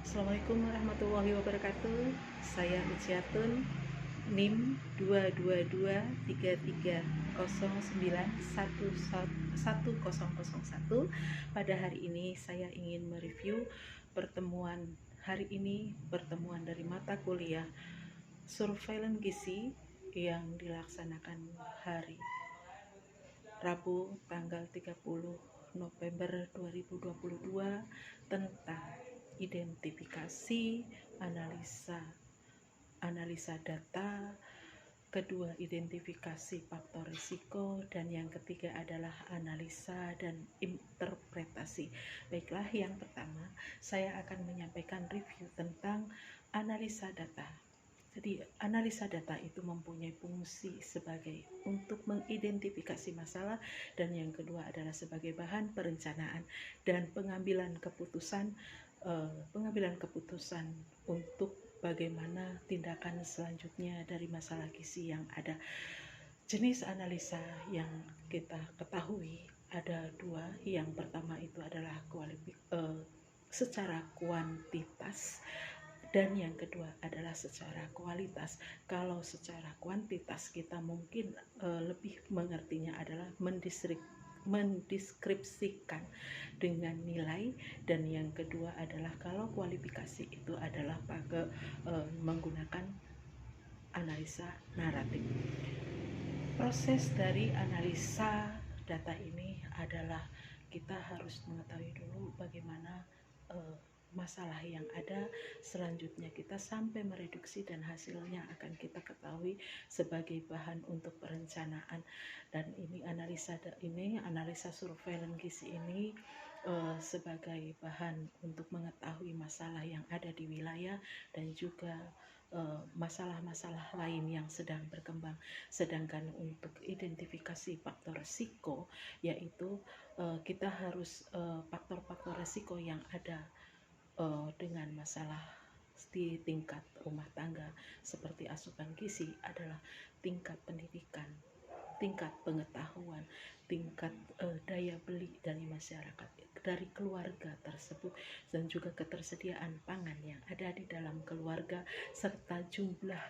Assalamualaikum warahmatullahi wabarakatuh. Saya Uciatun, NIM 22233091101. Pada hari ini saya ingin mereview pertemuan hari ini, pertemuan dari mata kuliah Surveillance Gizi yang dilaksanakan hari Rabu tanggal 30 November 2022 tentang identifikasi, analisa data, kedua identifikasi faktor risiko, dan yang ketiga adalah analisa dan interpretasi. Baiklah, yang pertama saya akan menyampaikan review tentang analisa data. Jadi analisa data itu mempunyai fungsi sebagai untuk mengidentifikasi masalah, dan yang kedua adalah sebagai bahan perencanaan dan pengambilan keputusan untuk bagaimana tindakan selanjutnya dari masalah gizi yang ada. Jenis analisa yang kita ketahui ada dua. Yang pertama itu adalah secara kuantitas, dan yang kedua adalah secara kualitas. Kalau secara kuantitas kita mungkin lebih mengertinya adalah mendeskripsikan dengan nilai, dan yang kedua adalah kalau kualifikasi itu adalah pakai menggunakan analisa naratif. Proses dari analisa data ini adalah kita harus mengetahui dulu bagaimana masalah yang ada, selanjutnya kita sampai mereduksi, dan hasilnya akan kita ketahui sebagai bahan untuk perencanaan. Dan ini analisa surveillance gizi ini sebagai bahan untuk mengetahui masalah yang ada di wilayah dan juga masalah-masalah lain yang sedang berkembang. Sedangkan untuk identifikasi faktor risiko, yaitu kita harus faktor-faktor risiko yang ada dengan masalah di tingkat rumah tangga seperti asupan gizi adalah tingkat pendidikan, tingkat pengetahuan, tingkat daya beli dari masyarakat, dari keluarga tersebut, dan juga ketersediaan pangan yang ada di dalam keluarga, serta jumlah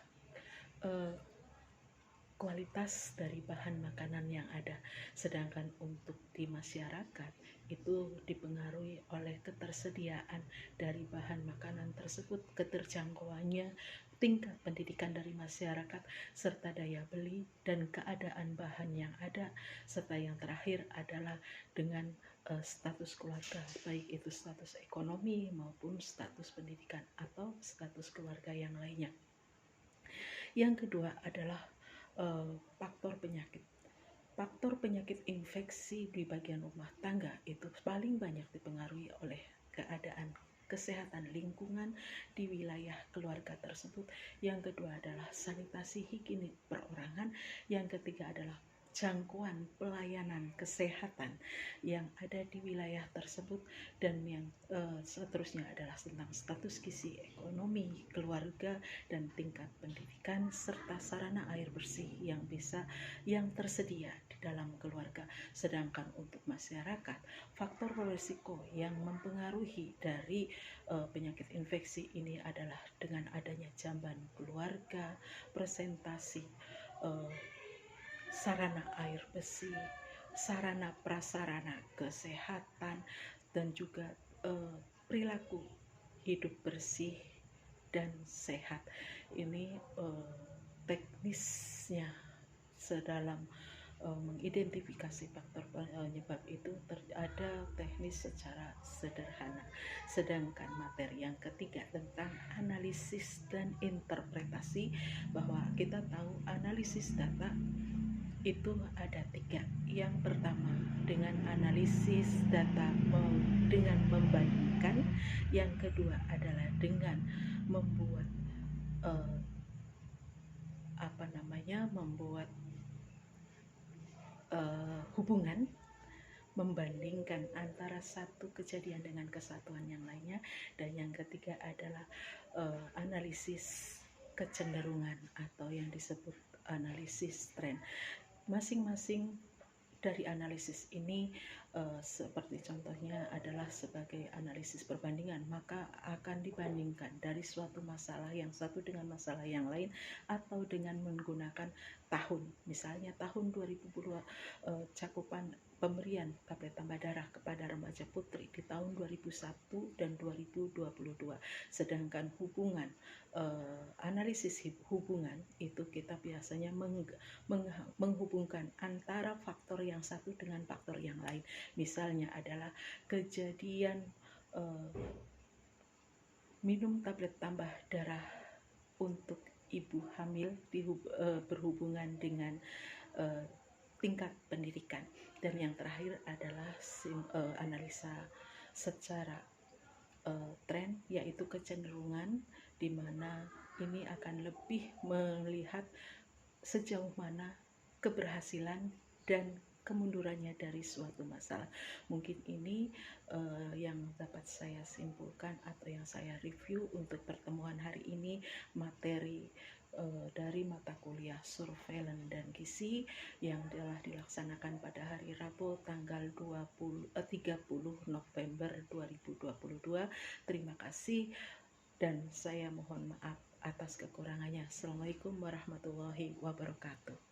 kualitas dari bahan makanan yang ada. Sedangkan untuk di masyarakat itu dipengaruhi oleh ketersediaan dari bahan makanan tersebut, keterjangkauannya, tingkat pendidikan dari masyarakat, serta daya beli dan keadaan bahan yang ada, serta yang terakhir adalah dengan status keluarga, baik itu status ekonomi maupun status pendidikan atau status keluarga yang lainnya. Yang kedua adalah faktor penyakit. Faktor penyakit infeksi di bagian rumah tangga itu paling banyak dipengaruhi oleh keadaan kesehatan lingkungan di wilayah keluarga tersebut. Yang kedua adalah sanitasi higienik perorangan. Yang ketiga adalah jangkauan pelayanan kesehatan yang ada di wilayah tersebut, dan yang seterusnya adalah tentang status gizi, ekonomi, keluarga, dan tingkat pendidikan, serta sarana air bersih yang tersedia di dalam keluarga. Sedangkan untuk masyarakat, faktor risiko yang mempengaruhi dari penyakit infeksi ini adalah dengan adanya jamban keluarga, presentasi sarana air bersih, sarana prasarana kesehatan, dan juga perilaku hidup bersih dan sehat. Ini teknisnya sedalam mengidentifikasi faktor penyebab itu ada teknis secara sederhana. Sedangkan materi yang ketiga tentang analisis dan interpretasi, bahwa kita tahu analisis data itu ada tiga. Yang pertama dengan analisis data dengan membandingkan, yang kedua adalah dengan membuat hubungan, membandingkan antara satu kejadian dengan kesatuan yang lainnya, dan yang ketiga adalah analisis kecenderungan atau yang disebut analisis tren. Masing-masing dari analisis ini seperti contohnya adalah sebagai analisis perbandingan, maka akan dibandingkan dari suatu masalah yang satu dengan masalah yang lain atau dengan menggunakan tahun. Misalnya tahun 2002 cakupan pemberian tablet tambah darah kepada remaja putri di tahun 2001 dan 2022. Sedangkan hubungan analisis hubungan itu kita biasanya menghubungkan antara faktor yang satu dengan faktor yang lain. Misalnya adalah kejadian minum tablet tambah darah untuk ibu hamil berhubungan dengan tingkat pendidikan. Dan yang terakhir adalah analisa secara tren, yaitu kecenderungan, di mana ini akan lebih melihat sejauh mana keberhasilan dan kemundurannya dari suatu masalah. Mungkin ini yang dapat saya simpulkan atau yang saya review untuk pertemuan hari ini, materi dari mata kuliah surveillance dan gizi yang telah dilaksanakan pada hari Rabu tanggal 30 November 2022. Terima kasih dan saya mohon maaf atas kekurangannya. Assalamualaikum warahmatullahi wabarakatuh.